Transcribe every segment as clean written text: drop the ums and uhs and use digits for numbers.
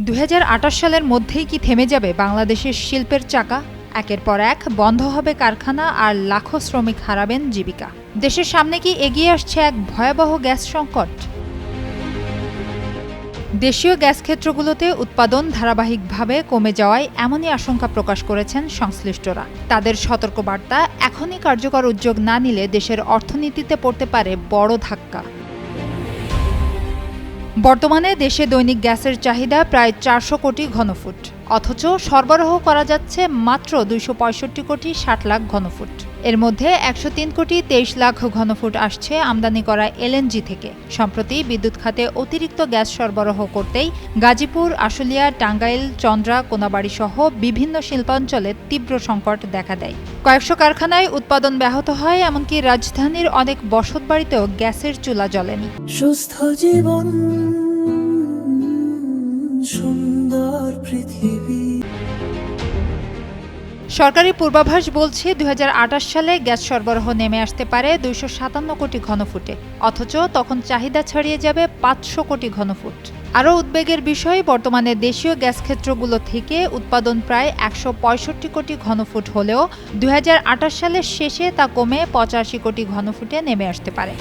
২০২৮ সালের মধ্যেই কি থেমে যাবে বাংলাদেশের শিল্পের চাকা? একের পর এক বন্ধ হবে কারখানা আর লাখো শ্রমিক হারাবেন জীবিকা। দেশের সামনে কি এগিয়ে আসছে এক ভয়াবহ গ্যাস সংকট? দেশীয় গ্যাস ক্ষেত্রগুলোতে উৎপাদন ধারাবাহিকভাবে কমে যাওয়ায় এমনই আশঙ্কা প্রকাশ করেছেন সংশ্লিষ্টরা। তাদের সতর্কবার্তা, এখনই কার্যকর উদ্যোগ না নিলে দেশের অর্থনীতিতে পড়তে পারে বড় ধাক্কা। বর্তমানে দেশে দৈনিক গ্যাসের চাহিদা প্রায় ৪০০ কোটি ঘনফুট, অথচ সরবরাহ করা যাচ্ছে মাত্র ২৬৫ কোটি ৬০ লাখ ঘনফুট। এর মধ্যে ১০৩ কোটি ২৩ লাখ ঘনফুট আসছে আমদানি করা এলএনজি থেকে। সম্প্রতি বিদ্যুৎ খাতে অতিরিক্ত গ্যাস সরবরাহ করতেই গাজীপুর, আশুলিয়া, টাঙ্গাইল, চন্দ্রা, কোনাবাড়ী সহ বিভিন্ন শিল্পাঞ্চলে তীব্র সংকট দেখা দেয়। কয়েকশো কারখানায় উৎপাদন ব্যাহত হয়, এমনকি রাজধানীর অনেক বসতবাড়িতেও গ্যাসের চুলা জ্বলেনি। সুস্থ জীবন, সুন্দর পৃথিবী। সরকারি পূর্বাভাস বলছে ২০২৮ সালে গ্যাস সরবরাহ নেমে আসতে পারে ২৫৭ কোটি ঘনফুটে, অথচ তখন চাহিদা ছাড়িয়ে যাবে ৫০০ কোটি ঘনফুট। আরও উদ্বেগের বিষয়, বর্তমানে দেশীয় গ্যাস ক্ষেত্রগুলো থেকে উৎপাদন প্রায় ১৬৫ কোটি ঘনফুট হলেও ২০২৮ সালের শেষে তা কমে ৮৫ কোটি ঘনফুটে নেমে আসতে পারে।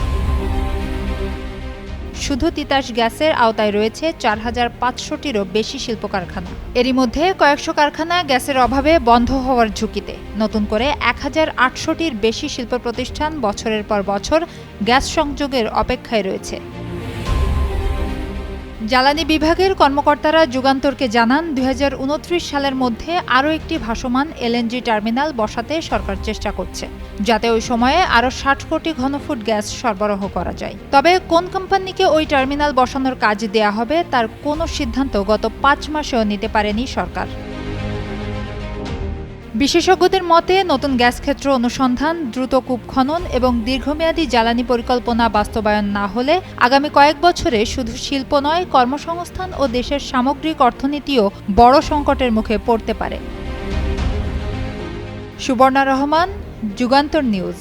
শুধু তিতাস গ্যাসের আওতায় রয়েছে ৪৫০০টিরও বেশি শিল্প কারখানা। এরই মধ্যে কয়েকশো কারখানা গ্যাসের অভাবে বন্ধ হওয়ার ঝুঁকিতে। নতুন করে ১,৮০০টির বেশি শিল্প প্রতিষ্ঠান বছরের পর বছর গ্যাস সংযোগের অপেক্ষায় রয়েছে। জ্বালানি বিভাগের কর্মকর্তারা যুগান্তরকে জানান, ২০২৯ সালের মধ্যে আরও একটি ভাসমান এলএনজি টার্মিনাল বসাতে সরকার চেষ্টা করছে, যাতে ওই সময়ে আরও ৬০ কোটি ঘনফুট গ্যাস সরবরাহ করা যায়। তবে কোন কোম্পানিকে ওই টার্মিনাল বসানোর কাজ দেয়া হবে তার কোনো সিদ্ধান্ত গত ৫ মাসেও নিতে পারেনি সরকার। বিশেষজ্ঞদের মতে, নতুন গ্যাস ক্ষেত্র অনুসন্ধান, দ্রুত কূপ খনন এবং দীর্ঘমেয়াদী জ্বালানি পরিকল্পনা বাস্তবায়ন না হলে আগামী কয়েক বছরে শুধু শিল্প নয়, কর্মসংস্থান ও দেশের সামগ্রিক অর্থনীতিও বড় সংকটের মুখে পড়তে পারে। সুবর্ণা রহমান, যুগান্তর নিউজ।